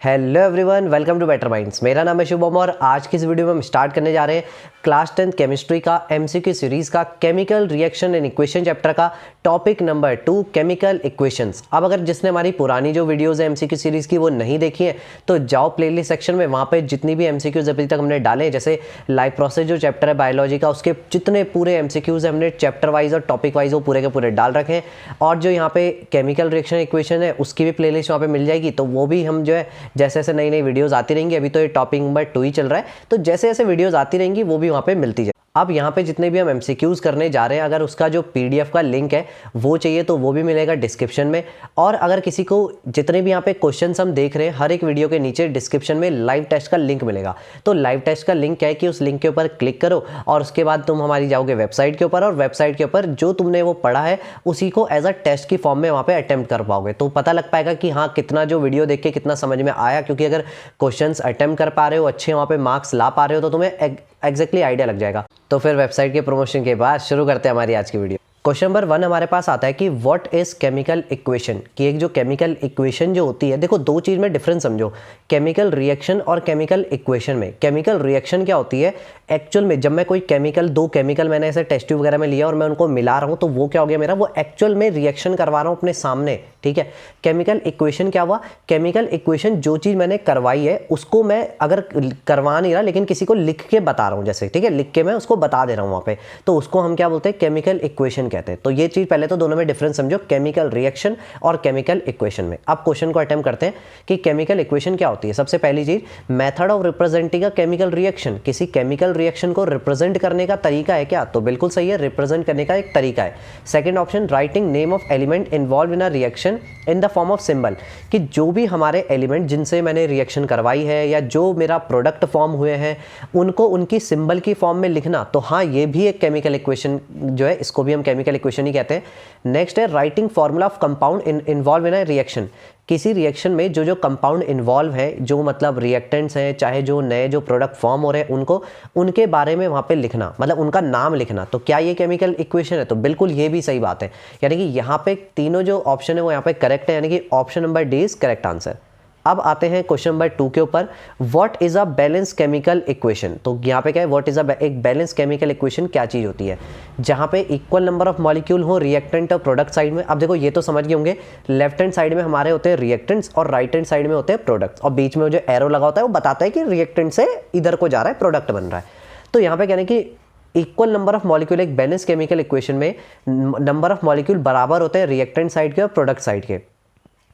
Hello everyone, welcome to better minds. मेरा नाम है शुभम और आज की इस वीडियो में हम स्टार्ट करने जा रहे हैं क्लास 10 केमिस्ट्री का एमसीक्यू सीरीज का chemical reaction and equation chapter का टॉपिक नंबर 2 केमिकल इक्वेशंस। अब अगर जिसने हमारी पुरानी जो वीडियोस है एमसीक्यू सीरीज की वो नहीं देखी है तो जाओ प्लेलिस्ट सेक्शन में, वहाँ पे जितनी भी एमसीक्यूज अभी तक हमने डाले, जैसे लाइफ प्रोसेस जो चैप्टर है बायोलॉजी का, उसके जितने पूरे एमसीक्यूज हमने चैप्टर वाइज और टॉपिक वाइज वो पूरे के पूरे डाल रखे हैं। और जो यहाँ पे केमिकल रिएक्शन इक्वेशन है उसकी भी प्लेलिस्ट वहाँ पे मिल जाएगी, तो वो भी हम जो है जैसे जैसे नई नई वीडियोस आती रहेंगी। अभी तो ये टॉपिक नंबर 2 ही चल रहा है, तो जैसे जैसे वीडियोस आती रहेंगी वो भी वहाँ पे मिलती जाए। अब यहाँ पे जितने भी हम एमसीक्यूज करने जा रहे हैं, अगर उसका जो पीडीएफ का लिंक है वो चाहिए तो वो भी मिलेगा डिस्क्रिप्शन में। और अगर किसी को जितने भी यहाँ पे क्वेश्चंस हम देख रहे हैं, हर एक वीडियो के नीचे डिस्क्रिप्शन में लाइव टेस्ट का लिंक मिलेगा। तो लाइव टेस्ट का लिंक क्या है कि उस लिंक के ऊपर क्लिक करो और उसके बाद तुम हमारी जाओगे वेबसाइट के ऊपर, और वेबसाइट के ऊपर जो तुमने वो पढ़ा है उसी को एज अ टेस्ट की फॉर्म में वहाँ पे अटेम्प्ट कर पाओगे। तो पता लग पाएगा कि हाँ कितना जो वीडियो देख के कितना समझ में आया, क्योंकि अगर क्वेश्चंस अटेम्प्ट कर पा रहे हो, अच्छे वहाँ पे मार्क्स ला पा रहे हो, तो तुम्हें एग्जैक्टली आइडिया लग जाएगा। तो फिर वेबसाइट के प्रमोशन के बाद शुरू करते हैं हमारी आज की वीडियो। क्वेश्चन नंबर 1 हमारे पास आता है कि व्हाट इज केमिकल इक्वेशन, कि एक जो केमिकल इक्वेशन जो होती है, देखो दो चीज में डिफरेंस समझो, केमिकल रिएक्शन और केमिकल इक्वेशन में। केमिकल रिएक्शन क्या होती है एक्चुअल में, जब मैं कोई केमिकल, दो केमिकल मैंने ऐसे टेस्ट ट्यूब वगैरह में लिया और मैं उनको मिला रहा हूँ, तो वो क्या हो गया मेरा, वो एक्चुअल में रिएक्शन करवा रहा हूँ अपने सामने, ठीक है। केमिकल इक्वेशन क्या हुआ, केमिकल इक्वेशन जो चीज़ मैंने करवाई है उसको मैं अगर करवा नहीं रहा लेकिन किसी को लिख के बता रहा हूँ, जैसे ठीक है, लिख के मैं उसको बता दे रहा हूँ वहाँ पे, तो उसको हम क्या बोलते हैं, केमिकल इक्वेशन कहते हैं। तो ये चीज़ पहले तो दोनों में डिफरेंस समझो, केमिकल रिएक्शन और केमिकल इक्वेशन में। अब क्वेश्चन को अटेम्प्ट करते हैं कि केमिकल इक्वेशन क्या होती है। सबसे पहली चीज, method of representing a chemical reaction, किसी केमिकल रिएक्शन को रिप्रेजेंट करने का तरीका है क्या, तो बिल्कुल सही है, रिप्रेजेंट करने का एक तरीका है। Second option, writing name of element involve in a reaction in the form of symbol, कि जो भी हमारे एलिमेंट जिनसे मैंने रिएक्शन करवाई है या जो मेरा प्रोडक्ट फॉर्म हुए हैं उनको उनकी सिंबल की फॉर्म में लिखना, तो हाँ ये भी एक केमिकल इक्वेशन जो है, इसको भी हम केमिकल इक्वेशन ही कहते हैं। नेक्स्ट है writing formula of compound involve in a reaction, किसी रिएक्शन में जो जो कंपाउंड इन्वॉल्व है, जो मतलब रिएक्टेंट्स हैं, चाहे जो नए जो प्रोडक्ट फॉर्म हो रहे हैं उनको, उनके बारे में वहाँ पे लिखना, मतलब उनका नाम लिखना। तो क्या ये केमिकल इक्वेशन है, तो बिल्कुल ये भी सही बात है। यानी कि यहाँ पे तीनों जो ऑप्शन है वो यहाँ पे करेक्ट है, यानी कि option number D is correct answer. अब आते हैं क्वेश्चन नंबर 2 के ऊपर, what is a balance chemical equation. तो यहाँ पे क्या है, व्हाट इज एक बैलेंस केमिकल इक्वेशन क्या चीज होती है, जहाँ पे इक्वल नंबर ऑफ मॉलिक्यूल हो रिएक्टेंट और प्रोडक्ट साइड में। अब देखो ये तो समझ गए होंगे, लेफ्ट हैंड साइड में हमारे होते हैं रिएक्टेंट्स और राइट हैंड साइड में होते हैं प्रोडक्ट्स, और बीच में जो एरो लगा होता है वो बताता है कि रिएक्टेंट से इधर को जा रहा है, प्रोडक्ट बन रहा है। तो यहाँ पे कहने की इक्वल नंबर ऑफ मॉलिक्यूल, एक बैलेंस केमिकल इक्वेशन में नंबर ऑफ मॉलिक्यूल बराबर होते हैं रिएक्टेंट साइड के और प्रोडक्ट साइड के,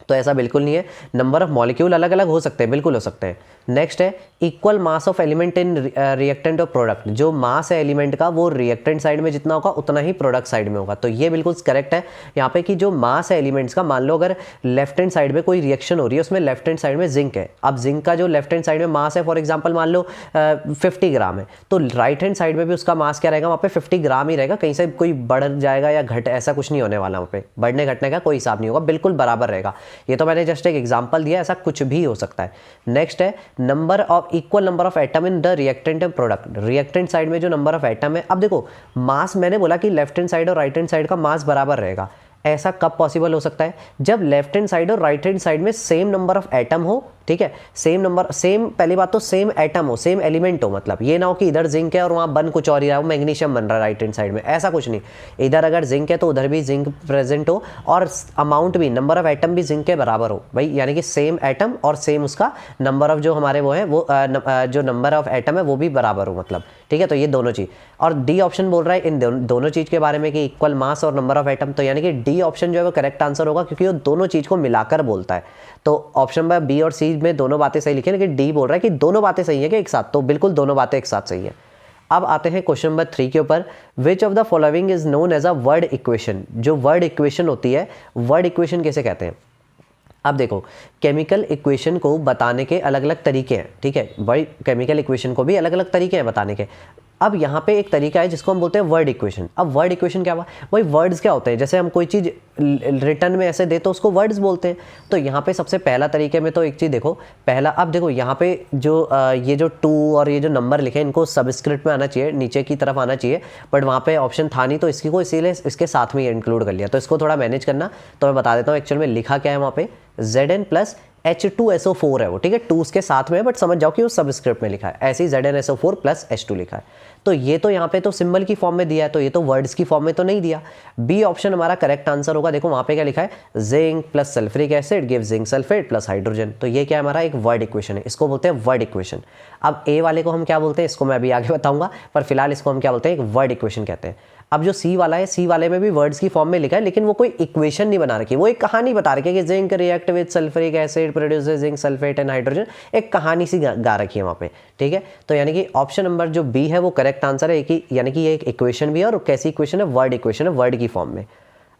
तो ऐसा बिल्कुल नहीं है। नंबर ऑफ मॉलिक्यूल अलग अलग हो सकते हैं, बिल्कुल हो सकते हैं। नेक्स्ट है equal mass of element in reactant और प्रोडक्ट, जो मास है एलिमेंट का वो रिएक्टेंट साइड में जितना होगा उतना ही प्रोडक्ट साइड में होगा, तो ये बिल्कुल करेक्ट है यहाँ पे कि जो मास है एलिमेंट्स का, मान लो अगर लेफ्ट हैंड साइड में कोई रिएक्शन हो रही है, उसमें लेफ्ट हैंड साइड में जिंक है, अब जिंक का जो लेफ्ट हैंड साइड में मास है फॉर एग्जाम्पल मान लो 50 ग्राम है, तो राइट हैंड साइड में भी उसका मास क्या रहेगा, वहाँ पे 50 ग्राम ही रहेगा, कहीं से कोई बढ़ जाएगा या घट, ऐसा कुछ नहीं होने वाला, वहाँ पे बढ़ने घटने का कोई हिसाब नहीं होगा, बिल्कुल बराबर रहेगा। ये तो मैंने जस्ट एक एग्जांपल दिया, ऐसा कुछ भी हो सकता है। नेक्स्ट है number of equal number of atom in the reactant and product, reactant side में जो नंबर ऑफ एटम है। अब देखो मास मैंने बोला कि लेफ्ट हैंड साइड और राइट हैंड साइड का मास बराबर रहेगा, ऐसा कब पॉसिबल हो सकता है, जब लेफ्ट हैंड साइड और राइट हैंड साइड में सेम नंबर ऑफ एटम हो, ठीक है, सेम नंबर, सेम, पहली बात तो सेम एटम हो, सेम एलिमेंट हो, मतलब ये ना हो कि इधर जिंक है और वहाँ बन कुछ और ही रहा हो, मैग्नीशियम बन रहा है राइट हैंड साइड में, ऐसा कुछ नहीं। इधर अगर जिंक है तो उधर भी जिंक प्रेजेंट हो और अमाउंट भी, नंबर ऑफ एटम भी जिंक के बराबर हो भाई, यानी कि सेम एटम और सेम उसका नंबर ऑफ जो हमारे वो है, वो जो नंबर ऑफ एटम है वो भी बराबर हो, मतलब ठीक है। तो ये दोनों चीज़, और डी ऑप्शन बोल रहा है इन दोनों चीज़ के बारे में कि इक्वल मास और नंबर ऑफ एटम, तो यानी कि डी ऑप्शन जो है वो करेक्ट आंसर होगा, क्योंकि वो दोनों चीज़ को मिलाकर बोलता है। तो ऑप्शन नंबर बी और सी में दोनों बातें सही लिखी, लेकिन डी बोल रहा है कि दोनों बातें सही है कि एक साथ, तो बिल्कुल दोनों बातें एक साथ सही है। अब आते हैं क्वेश्चन नंबर 3 के ऊपर, which of the following is known as a word equation, जो वर्ड इक्वेशन होती है, वर्ड इक्वेशन कैसे कहते हैं। अब देखो केमिकल इक्वेशन को बताने के अलग अलग तरीके हैं, ठीक है, वर्ड केमिकल इक्वेशन को भी अलग अलग तरीके हैं बताने के। अब यहाँ पे एक तरीका है जिसको हम बोलते हैं वर्ड इक्वेशन। अब वर्ड इक्वेशन क्या हुआ, वही वर्ड्स क्या होते हैं, जैसे हम कोई चीज़ रिटर्न में ऐसे दे तो उसको वर्ड्स बोलते हैं। तो यहाँ पे सबसे पहला तरीके में तो एक चीज़ देखो, पहला, अब देखो यहाँ पे जो ये जो 2 और ये जो नंबर लिखे इनको सबस्क्रिप्ट में आना चाहिए, नीचे की तरफ आना चाहिए, बट वहाँ पे ऑप्शन था नहीं, तो इसकी को इसीलिए इसके साथ में इंक्लूड कर लिया। तो इसको थोड़ा मैनेज करना, तो मैं बता देता हूँ एक्चुअल में लिखा क्या है वहाँ पे, Zn प्लस H2SO4 है वो, ठीक है, 2 उसके साथ में है, बट समझ जाओ कि वो सबस्क्रिप्ट में लिखा है। ऐसे ही ZnSO4 प्लस H2 लिखा है। तो ये तो यहाँ पे तो सिंबल की फॉर्म में दिया है, तो ये तो वर्ड्स की फॉर्म में तो नहीं दिया। बी ऑप्शन हमारा करेक्ट आंसर होगा। देखो वहाँ पे क्या लिखा है, zinc plus sulphuric acid give zinc sulphate plus hydrogen. तो ये क्या है, हमारा एक वर्ड इक्वेशन है, इसको बोलते हैं वर्ड इक्वेशन। अब ए वाले को हम क्या बोलते हैं, इसको मैं अभी आगे बताऊंगा, पर फिलहाल इसको हम क्या बोलते हैं, एक वर्ड इक्वेशन कहते हैं। अब जो सी वाला है, सी वाले में भी वर्ड्स की फॉर्म में लिखा है, लेकिन वो कोई इक्वेशन नहीं बना रखी, वो एक कहानी बता रखी है कि zinc react with sulphuric acid produces zinc sulphate and hydrogen, एक कहानी सी गा रखी है वहाँ पे, ठीक है। तो यानी कि ऑप्शन नंबर जो बी है वो करेक्ट आंसर है, कि यानी कि ये एक इक्वेशन भी है, और कैसी इक्वेशन है, वर्ड इक्वेशन है, वर्ड की फॉर्म में।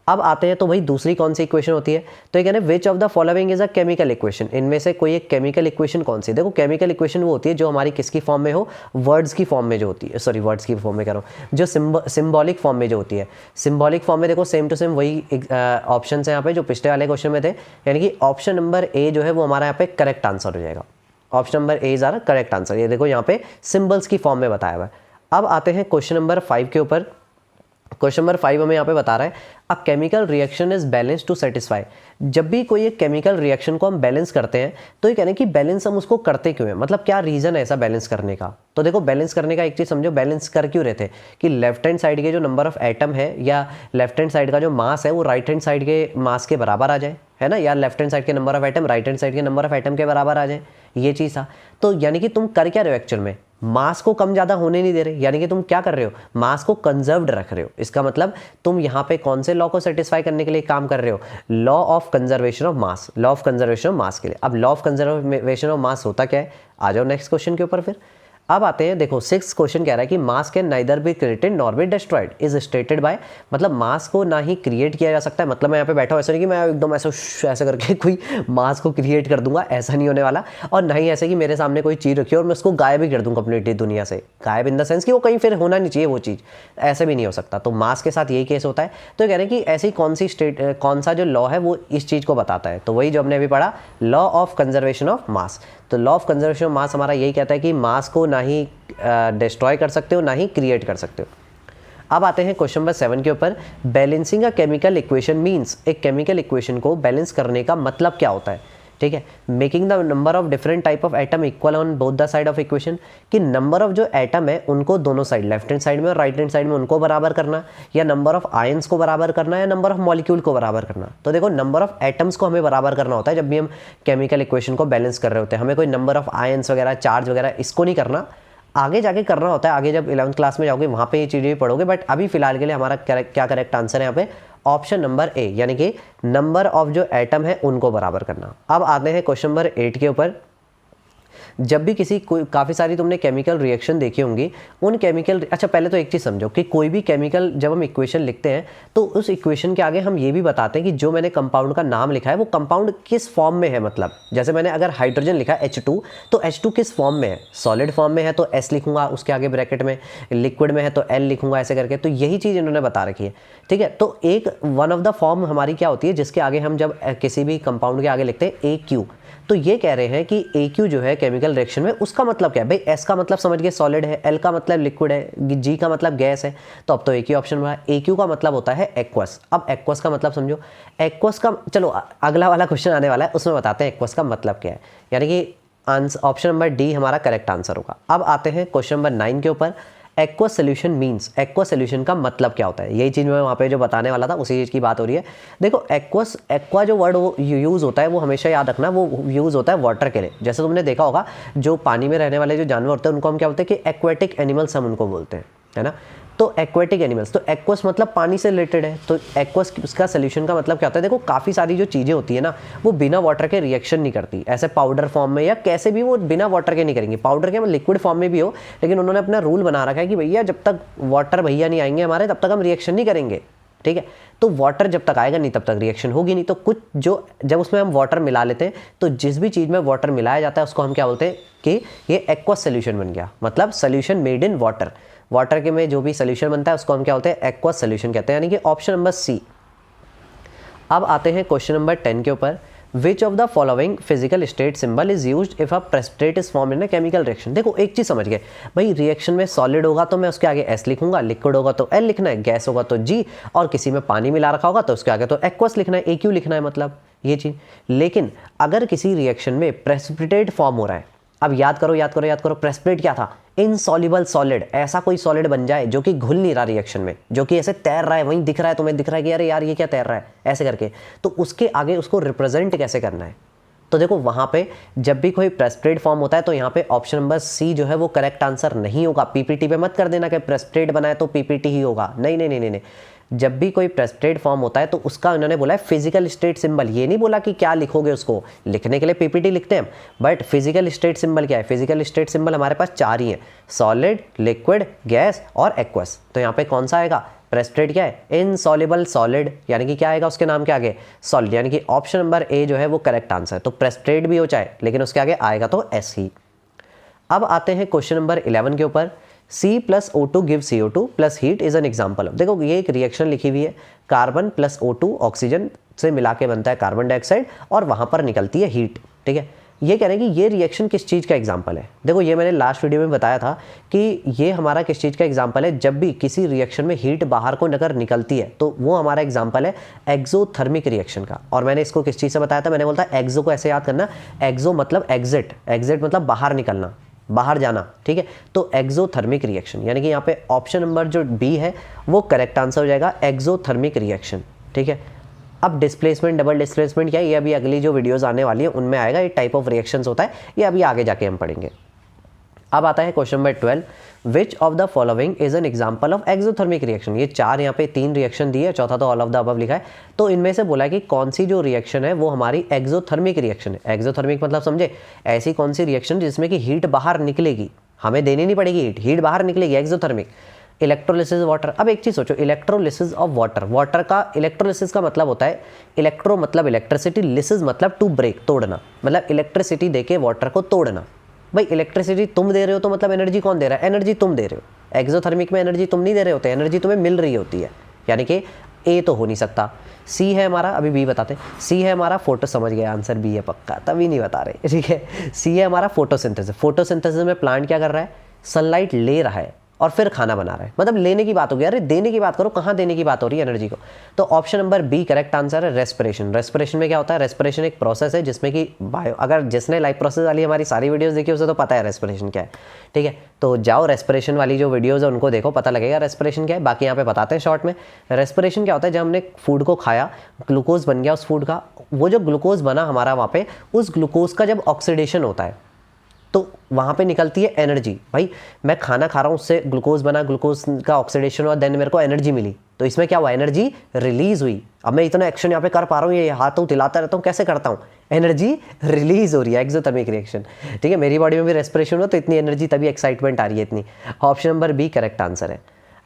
अब आते हैं तो भाई दूसरी कौन सी इक्वेशन होती है, तो ये कहते हैं विच of the following is a chemical equation, इनमें से कोई एक केमिकल इक्वेशन कौन सी। देखो केमिकल इक्वेशन वो होती है जो हमारी किसकी फॉर्म में हो, वर्ड्स की फॉर्म में जो होती है, सॉरी वर्ड्स की फॉर्म में कह रहा हूँ, जो सिंबॉलिक फॉर्म में जो होती है। सिंबॉलिक फॉर्म में देखो सेम टू सेम वही ऑप्शन है यहाँ पे जो पिछले वाले क्वेश्चन में थे, यानी कि ऑप्शन नंबर ए जो है वो हमारा यहाँ पे करेक्ट आंसर हो जाएगा। Option number A is our correct answer. ये देखो यहाँ पे सिंबल्स की फॉर्म में बताया हुआ है। अब आते हैं क्वेश्चन नंबर 5 के ऊपर। क्वेश्चन नंबर 5 हमें यहाँ पे बता रहा है a chemical reaction is balance to satisfy. जब भी कोई एक केमिकल रिएक्शन को हम बैलेंस करते हैं तो ये कहने कि बैलेंस हम उसको करते क्यों हैं, मतलब क्या रीजन है ऐसा बैलेंस करने का। तो देखो बैलेंस करने का एक चीज समझो, बैलेंस कर क्यों रहे थे कि लेफ्ट हैंड साइड के जो नंबर ऑफ एटम है या लेफ्ट हैंड साइड का जो मास है वो राइट हैंड साइड के मास के बराबर आ जाए, है ना, या लेफ्ट हैंड साइड के number of atom right hand side के नंबर ऑफ एटम के बराबर आ जाए, ये चीज़ था। तो यानी कि तुम कर क्या रहे हो एक्चुअल में, मास को कम ज़्यादा होने नहीं दे रहे, यानी कि तुम क्या कर रहे हो, मास को कंजर्व्ड रख रहे हो। इसका मतलब तुम यहाँ पे कौन से लॉ को सेटिस्फाई करने के लिए काम कर रहे हो, law of conservation of mass, law of conservation of मास के लिए। अब लॉ ऑफ कंजर्वेशन ऑफ मास होता क्या है, आ जाओ नेक्स्ट क्वेश्चन के ऊपर फिर। अब आते हैं, देखो 6th क्वेश्चन कह रहा है कि मास can neither be created nor be destroyed is stated by, मतलब मास को ना ही क्रिएट किया जा सकता है, मतलब मैं यहाँ पे बैठा हूँ ऐसा नहीं कि मैं एकदम ऐसा करके कोई मास को क्रिएट कर दूंगा, ऐसा नहीं होने वाला। और ना ही ऐसे कि मेरे सामने कोई चीज़ रखी है और मैं उसको गायब भी कर दूँ कंप्लीटली दुनिया से, गायब इन द सेंस कि वो कहीं फिर होना नहीं चाहिए वो चीज़, ऐसे भी नहीं हो सकता। तो मास के साथ यही केस होता है। तो कह रहे हैं कि ऐसी कौन सा जो लॉ है वो इस चीज़ को बताता है, तो वही जो हमने अभी पढ़ा, law of conservation of mass. तो law of conservation of mass हमारा यही कहता है कि मास को ना ही डिस्ट्रॉय कर सकते हो ना ही क्रिएट कर सकते हो। अब आते हैं क्वेश्चन नंबर 7 के ऊपर। Balancing a chemical equation means, एक केमिकल इक्वेशन को बैलेंस करने का मतलब क्या होता है, ठीक है। Making the number of different type of atom equal on both the side of equation, कि नंबर ऑफ जो एटम है उनको दोनों साइड, लेफ्ट हैंड साइड में और राइट हैंड साइड में उनको बराबर करना, या नंबर ऑफ आयंस को बराबर करना, या नंबर ऑफ मॉलिक्यूल को बराबर करना। तो देखो नंबर ऑफ एटम्स को हमें बराबर करना होता है जब भी हम केमिकल इक्वेशन को बैलेंस कर रहे होते हैं, हमें कोई नंबर ऑफ आयंस वगैरह चार्ज वगैरह इसको नहीं करना, आगे जाके करना होता है, आगे जब 11th क्लास में जाओगे वहाँ पे ये चीज़ें भी पढ़ोगे। बट अभी फिलहाल के लिए हमारा क्या करेक्ट आंसर है यहाँ पे, ऑप्शन नंबर ए, यानी कि नंबर ऑफ जो एटम है उनको बराबर करना। अब आते हैं क्वेश्चन नंबर 8 के ऊपर। जब भी काफ़ी सारी तुमने केमिकल रिएक्शन देखी होंगी, उन केमिकल, अच्छा पहले तो एक चीज़ समझो कि कोई भी केमिकल जब हम इक्वेशन लिखते हैं तो उस इक्वेशन के आगे हम ये भी बताते हैं कि जो मैंने कंपाउंड का नाम लिखा है वो कंपाउंड किस फॉर्म में है। मतलब जैसे मैंने अगर हाइड्रोजन लिखा है H2, तो H2 किस फॉर्म में है, सॉलिड फॉर्म में है तो S लिखूंगा उसके आगे ब्रैकेट में, लिक्विड में है तो L लिखूंगा, ऐसे करके। तो यही चीज़ इन्होंने बता रखी है, ठीक है। तो एक वन ऑफ द फॉर्म हमारी क्या होती है जिसके आगे हम जब किसी भी कंपाउंड के आगे लिखते हैं AQ, तो ये कह रहे हैं कि AQ जो है केमिकल रिएक्शन में, उसका मतलब क्या है भाई, S का मतलब समझ गए सॉलिड है, L का मतलब लिक्विड है, G का मतलब गैस है, तो अब तो एक ही ऑप्शन बना। AQ का मतलब होता है एक्वस। अब एक्वस का मतलब समझो, एक्वस का, चलो अगला वाला क्वेश्चन आने वाला है उसमें बताते हैं एक्वस का मतलब क्या है, यानी कि ऑप्शन नंबर डी हमारा करेक्ट आंसर होगा। अब आते हैं क्वेश्चन नंबर 9 के ऊपर। Aqueous solution means, aqueous solution का मतलब क्या होता है, यही चीज़ मैं वहाँ पे जो बताने वाला था उसी चीज़ की बात हो रही है। देखो एक्वा जो वर्ड वो यूज़ होता है वो हमेशा याद रखना, वो यूज़ होता है वाटर के लिए। जैसे तुमने देखा होगा जो पानी में रहने वाले जो जानवर होते हैं उनको हम क्या बोलते हैं कि एक्वेटिक एनिमल्स हम उनको बोलते हैं, है ना। तो एक्वेटिक एनिमल्स, तो एक्वस मतलब पानी से रिलेटेड है, तो एक्वस उसका सोल्यूशन का मतलब क्या होता है। देखो काफ़ी सारी जो चीज़ें होती है ना वो बिना वाटर के रिएक्शन नहीं करती, ऐसे पाउडर फॉर्म में या कैसे भी वो बिना वाटर के नहीं करेंगी। पाउडर के लिक्विड फॉर्म में भी हो, लेकिन उन्होंने अपना रूल बना रखा है कि भैया जब तक वाटर भैया नहीं आएंगे हमारे तब तक हम रिएक्शन नहीं करेंगे, ठीक है। तो वाटर जब तक आएगा नहीं तब तक रिएक्शन होगी नहीं। तो कुछ जो जब उसमें हम वाटर मिला लेते हैं तो जिस भी चीज़ में वाटर मिलाया जाता है उसको हम क्या बोलते हैं कि ये एक्वस सोल्यूशन बन गया, मतलब solution made in water. Water के में जो भी सोल्यूशन बनता है उसको हम क्या बोलते हैं, एक्वस सोल्यूशन कहते हैं, यानी कि ऑप्शन नंबर सी। अब आते हैं क्वेश्चन नंबर 10 के ऊपर। Which of the following physical state symbol is used if a precipitate is form in a chemical reaction. देखो एक चीज समझ गए भाई, रिएक्शन में सॉलिड होगा तो मैं उसके आगे S लिखूंगा, लिक्विड होगा तो L लिखना है, गैस होगा तो G, और किसी में पानी मिला रखा होगा तो उसके आगे तो एक्वस लिखना है, AQ लिखना है। मतलब ये चीज़। लेकिन अगर किसी रिएक्शन में प्रेसिपिटेट फॉर्म हो रहा है, अब याद करो प्रेसिपिटेट क्या था, इनसॉल्युबल सॉलिड, ऐसा कोई सॉलिड बन जाए जो कि घुल नहीं रहा रिएक्शन में, जो कि ऐसे तैर रहा है, वहीं दिख रहा है, तुम्हें दिख रहा है कि अरे यार ये क्या तैर रहा है ऐसे करके, तो उसके आगे उसको रिप्रेजेंट कैसे करना है। तो देखो वहाँ पे जब भी कोई प्रेसिपिटेट फॉर्म होता है तो यहाँ पे ऑप्शन नंबर सी जो है वो करेक्ट आंसर नहीं होगा। पीपीटी पे मत कर देना कि प्रेसिपिटेट बना है तो पीपीटी ही होगा, नहीं। जब भी कोई प्रेसिपिटेट फॉर्म होता है तो उसका उन्होंने बोला है फिजिकल स्टेट सिंबल, ये नहीं बोला कि क्या लिखोगे, उसको लिखने के लिए पीपीटी लिखते हैं, बट फिजिकल स्टेट सिंबल क्या है, फिजिकल स्टेट सिंबल हमारे पास 4 ही है, सॉलिड, लिक्विड, गैस और एक्वस। तो यहाँ पे कौन सा आएगा, प्रेसिपिटेट क्या है, इनसॉल्युबल सॉलिड, यानी कि क्या आएगा उसके नाम के आगे सॉलिड, यानी कि ऑप्शन नंबर ए जो है वो करेक्ट आंसर है। तो प्रेसिपिटेट भी हो चाहे लेकिन उसके आगे आएगा तो एस ही। अब आते हैं क्वेश्चन नंबर 11 के ऊपर। C+O2 give CO2 plus heat is an example of, देखो ये एक रिएक्शन लिखी हुई है, कार्बन प्लस O2 ऑक्सीजन से मिला के बनता है कार्बन डाइऑक्साइड और वहां पर निकलती है हीट, ठीक है। ये कह रहे हैं कि ये रिएक्शन किस चीज़ का एग्जाम्पल है। देखो ये मैंने लास्ट वीडियो में बताया था कि ये हमारा किस चीज़ का एग्जाम्पल है, जब भी किसी रिएक्शन में हीट बाहर को अगर निकलती है तो वो हमारा एग्जाम्पल है एक्सोथर्मिक रिएक्शन का। और मैंने इसको किस चीज़ से बताया था, मैंने बोला था एक्सो को ऐसे याद करना, एक्सो मतलब एग्जिट, एग्जिट मतलब बाहर निकलना, बाहर जाना, ठीक है। तो एक्सोथर्मिक रिएक्शन, यानी कि यहाँ पे ऑप्शन नंबर जो बी है वो करेक्ट आंसर हो जाएगा, एक्सोथर्मिक रिएक्शन, ठीक है। अब डिस्प्लेसमेंट, डबल डिस्प्लेसमेंट क्या है, ये अभी अगली जो वीडियोस आने वाली है उनमें आएगा, ये टाइप ऑफ रिएक्शंस होता है, ये अभी आगे जाके हम पढ़ेंगे। अब आता है question number 12, which of the following is an example of exothermic reaction. ये 4 यहाँ पे 3 रिएक्शन दिए, चौथा तो ऑल ऑफ द अबव लिखा है, तो इनमें से बोला है कि कौन सी जो रिएक्शन है वो हमारी एक्सोथर्मिक रिएक्शन है। एक्सोथर्मिक मतलब समझे, ऐसी कौन सी रिएक्शन जिसमें कि हीट बाहर निकलेगी, हमें देनी नहीं पड़ेगी हीट बाहर निकलेगी, एक्सोथर्मिक। इलेक्ट्रोलिसिस वाटर, अब एक चीज़ सोचो, इलेक्ट्रोलिसिस ऑफ वाटर, वाटर का इलेक्ट्रोलिसिस का मतलब होता है, इलेक्ट्रो मतलब इलेक्ट्रिसिटी, लिसिस मतलब टू ब्रेक, तोड़ना, मतलब इलेक्ट्रिसिटी देके वाटर को तोड़ना। भाई इलेक्ट्रिसिटी तुम दे रहे हो तो मतलब एनर्जी कौन दे रहा है, एनर्जी तुम दे रहे हो। एक्सोथर्मिक में एनर्जी तुम नहीं दे रहे होते, एनर्जी तुम्हें मिल रही होती है, यानी कि ए तो हो नहीं सकता। सी है हमारा, अभी बी बताते हैं, सी है हमारा फोटो, समझ गया आंसर बी है पक्का, तभी नहीं बता रहे, ठीक है। सी है हमारा फोटोसिंथेसिस, फोटोसिंथेसिस में प्लांट क्या कर रहा है, सनलाइट ले रहा है और फिर खाना बना रहा है, मतलब लेने की बात हो गई, अरे देने की बात करो, कहाँ देने की बात हो रही है एनर्जी को। तो option number B correct answer है, रेस्पिरेशन। रेस्पिरेशन में क्या होता है, रेस्पिरेशन एक प्रोसेस है जिसमें कि बायो, अगर जिसने लाइफ प्रोसेस वाली हमारी सारी वीडियोस देखी उसे तो पता है रेस्पिरेशन क्या है, ठीक है। तो जाओ रेस्पिरेशन वाली जो वीडियोस है उनको देखो, पता लगेगा रेस्पिरेशन क्या है। बाकी यहाँ पे बताते हैं शॉर्ट में। रेस्पिरेशन क्या होता है, जब हमने फूड को खाया, ग्लूकोज बन गया उस फूड का, वो जो ग्लूकोज बना हमारा वहाँ पे, उस ग्लूकोज का जब ऑक्सीडेशन होता है तो वहाँ पे निकलती है एनर्जी। भाई मैं खाना खा रहा हूँ, उससे ग्लूकोज बना, ग्लूकोज का ऑक्सीडेशन हुआ, देन मेरे को एनर्जी मिली, तो इसमें क्या हुआ, एनर्जी रिलीज हुई। अब मैं इतना एक्शन यहाँ पे कर पा रहा हूँ, ये हाथों हिलाता रहता हूँ, कैसे करता हूँ, एनर्जी रिलीज हो रही है, एक्सोथर्मिक रिएक्शन, ठीक है। मेरी बॉडी में भी रेस्पिरेशन हुआ तो इतनी एनर्जी, तभी एक्साइटमेंट आ रही है इतनी। Option number B correct answer है।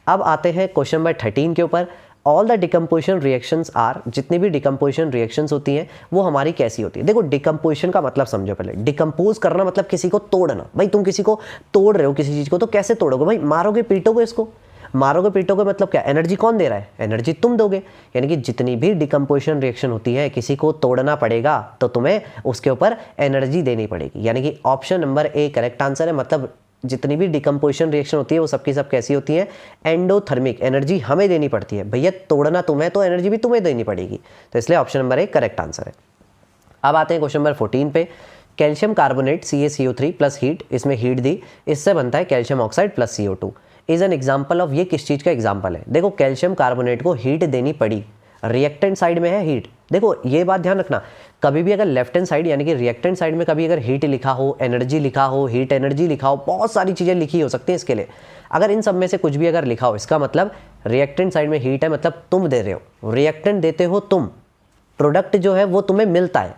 अब आते हैं क्वेश्चन नंबर 13 के ऊपर। All the decomposition reactions are, जितनी भी डिकम्पोजिशन रिएक्शंस होती हैं वो हमारी कैसी होती है। देखो डिकम्पोजिशन का मतलब समझो पहले, डिकम्पोज करना मतलब किसी को तोड़ना। भाई तुम किसी को तोड़ रहे हो किसी चीज़ को, तो कैसे तोड़ोगे, भाई मारोगे पीटोगे इसको, मारोगे पीटोगे मतलब क्या, एनर्जी कौन दे रहा है, एनर्जी तुम दोगे। यानी कि जितनी भी डिकम्पोजिशन रिएक्शन होती है किसी को तोड़ना पड़ेगा तो तुम्हें उसके ऊपर एनर्जी देनी पड़ेगी, यानी कि option number A correct answer है। मतलब जितनी भी डिकम्पोजिशन रिएक्शन होती है वो सबकी सब कैसी होती है, एंडोथर्मिक, एनर्जी हमें देनी पड़ती है। भैया तोड़ना तुम्हें तो एनर्जी भी तुम्हें देनी पड़ेगी, तो इसलिए option number A correct answer है। अब आते हैं क्वेश्चन नंबर 14 पे। Calcium carbonate CaCO3 plus heat, इसमें हीट दी, इससे बनता है calcium oxide plus CO2 is an example of. ये किस चीज़ का एग्जाम्पल है, देखो कैल्शियम कार्बोनेट को हीट देनी पड़ी, रिएक्टेंट साइड में है हीट। देखो ये बात ध्यान रखना, कभी भी अगर लेफ्ट हैंड साइड यानी कि रिएक्टेंट साइड में कभी अगर हीट लिखा हो, एनर्जी लिखा हो, हीट एनर्जी लिखा हो, बहुत सारी चीज़ें लिखी हो सकती है इसके लिए। अगर इन सब में से कुछ भी अगर लिखा हो, इसका मतलब रिएक्टेंट साइड में हीट है, मतलब तुम दे रहे हो, रिएक्टेंट देते हो तुम, प्रोडक्ट जो है वो तुम्हें मिलता है,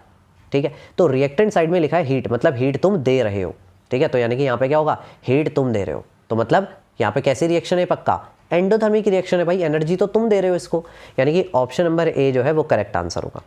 ठीक है। तो रिएक्टेंट साइड में लिखा है हीट, मतलब हीट तुम दे रहे हो, ठीक है। तो यानी कि यहाँ पे क्या होगा, हीट तुम दे रहे हो, तो मतलब यहाँ पे कैसी रिएक्शन है, पक्का एंडोथर्मिक रिएक्शन है। भाई एनर्जी तो तुम दे रहे हो इसको, यानी कि ऑप्शन नंबर ए जो है वो करेक्ट आंसर होगा।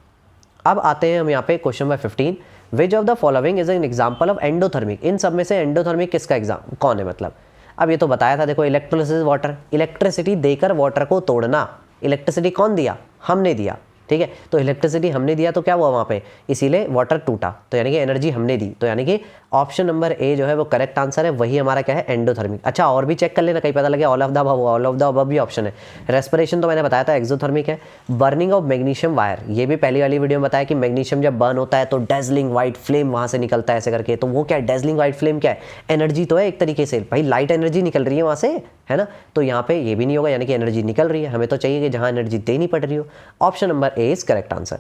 अब आते हैं हम यहाँ पे question number 15। Which of the following is an example of endothermic. इन सब में से एंडोथर्मिक किसका एग्जाम कौन है, मतलब अब ये तो बताया था, देखो इलेक्ट्रोलिसिस वाटर, इलेक्ट्रिसिटी देकर वाटर को तोड़ना। इलेक्ट्रिसिटी कौन दिया, हमने दिया, ठीक है। तो इलेक्ट्रिसिटी हमने दिया तो क्या हुआ वहाँ पे, इसीलिए वाटर टूटा, तो यानी कि एनर्जी हमने दी, तो यानी कि ऑप्शन नंबर ए जो है वो करेक्ट आंसर है, वही हमारा क्या है एंडोथर्मिक। अच्छा और भी चेक कर लेना, कहीं पता लगे all of the above, all of the above भी ऑप्शन है। रेस्पिरेशन तो मैंने बताया था एक्सोथर्मिक है। बर्निंग ऑफ मैग्नीशियम वायर, ये भी पहली वाली वीडियो में बताया कि मैग्नीशियम जब बर्न होता है तो डेजलिंग वाइट फ्लेम वहाँ से निकलता है ऐसे करके, तो वो क्या है डेजलिंग वाइट फ्लेम क्या है, एनर्जी तो है एक तरीके से भाई, लाइट एनर्जी निकल रही है वहाँ से, है ना। तो यहाँ पे ये भी नहीं होगा, यानी कि एनर्जी निकल रही है, हमें तो चाहिए कि जहाँ एनर्जी देनी पड़ रही हो। Option number A is correct answer.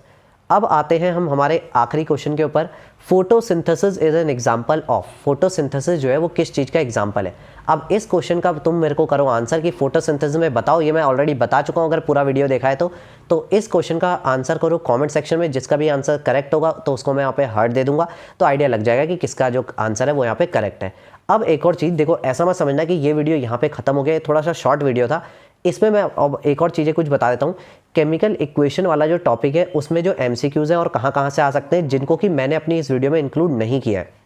अब आते हैं हम हमारे आखिरी क्वेश्चन के ऊपर। Photosynthesis is an example of, photosynthesis जो है वो किस चीज़ का एग्जांपल है। अब इस क्वेश्चन का तुम मेरे को करो आंसर कि फोटोसिंथेसिस में बताओ, ये मैं ऑलरेडी बता चुका हूँ अगर पूरा वीडियो देखा है तो इस क्वेश्चन का आंसर करो कमेंट सेक्शन में, जिसका भी आंसर करेक्ट होगा तो उसको मैं यहाँ पे हार्ट दे दूंगा, तो आइडिया लग जाएगा कि किसका जो आंसर है वो यहाँ पे करेक्ट है। अब एक और चीज़ देखो, ऐसा मत समझना कि ये वीडियो यहाँ पे खत्म हो गया, थोड़ा सा शॉर्ट वीडियो था, इसमें मैं अब एक और चीज़ें कुछ बता देता हूँ। केमिकल इक्वेशन वाला जो टॉपिक है उसमें जो एमसीक्यूज़ हैं और कहाँ कहाँ से आ सकते हैं, जिनको कि मैंने अपनी इस वीडियो में इंक्लूड नहीं किया है।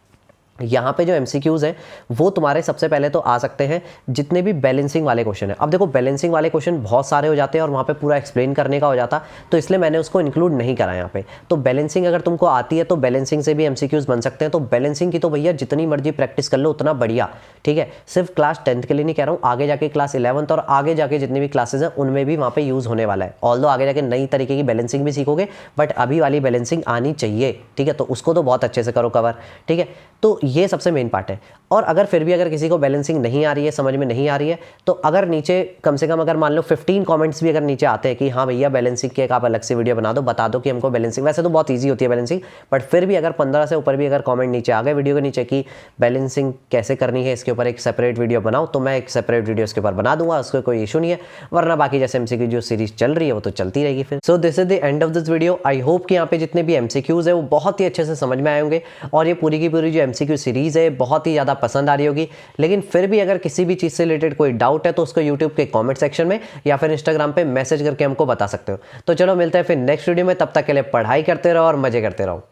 यहाँ पे जो एमसीक्यूज़ हैं वो तुम्हारे सबसे पहले तो आ सकते हैं जितने भी बैलेंसिंग वाले क्वेश्चन हैं। अब देखो बैलेंसिंग वाले क्वेश्चन बहुत सारे हो जाते हैं और वहाँ पे पूरा एक्सप्लेन करने का हो जाता, तो इसलिए मैंने उसको इंक्लूड नहीं करा यहाँ पे। तो बैलेंसिंग अगर तुमको आती है तो बैलेंसिंग से भी एमसीक्यूज़ बन सकते हैं। तो बैलेंसिंग की तो भैया जितनी मर्जी प्रैक्टिस कर लो उतना बढ़िया, ठीक है। सिर्फ क्लास 10th के लिए नहीं कह रहा हूँ, आगे जाके क्लास 11th और आगे जाके जितनी भी क्लासेज हैं उनमें भी वहाँ पे यूज़ होने वाला है। ऑल्दो आगे जाके नई तरीके की बैलेंसिंग भी सीखोगे, बट अभी वाली बैलेंसिंग आनी चाहिए, ठीक है। तो उसको तो बहुत अच्छे से करो कवर, ठीक है। तो ये सबसे मेन पार्ट है। और अगर फिर भी अगर किसी को बैलेंसिंग नहीं आ रही है, समझ में नहीं आ रही है, तो अगर नीचे कम से कम अगर मान लो 15 कमेंट्स भी अगर नीचे आते हैं कि हाँ भैया बैलेंसिंग की एक आप अलग से वीडियो बना दो, बता दो कि हमको बैलेंसिंग, वैसे तो बहुत ईजी होती है बैलेंसिंग, बट फिर भी अगर 15 से ऊपर भी अगर कमेंट नीचे आ गए वीडियो के नीचे कि बैलेंसिंग कैसे करनी है, इसके ऊपर एक सेपरेट वीडियो बनाओ, तो मैं एक सेपरेट वीडियो इसके ऊपर बना दूंगा, उसको कोई इशू नहीं है। वरना बाकी जैसे एमसीक्यू जो सीरीज चल रही है वो तो चलती रहेगी फिर। So this is the end of this video. I hope कि यहाँ पे जितने भी एमसीक्यूज है वो बहुत ही अच्छे से समझ में आए होंगे और ये पूरी की पूरी जो एमसीक्यू सीरीज है बहुत ही ज़्यादा पसंद आ रही होगी। लेकिन फिर भी अगर किसी भी चीज़ से रिलेटेड कोई डाउट है तो उसको यूट्यूब के कमेंट सेक्शन में या फिर इंस्टाग्राम पे मैसेज करके हमको बता सकते हो। तो चलो मिलते हैं फिर नेक्स्ट वीडियो में, तब तक के लिए पढ़ाई करते रहो और मजे करते रहो।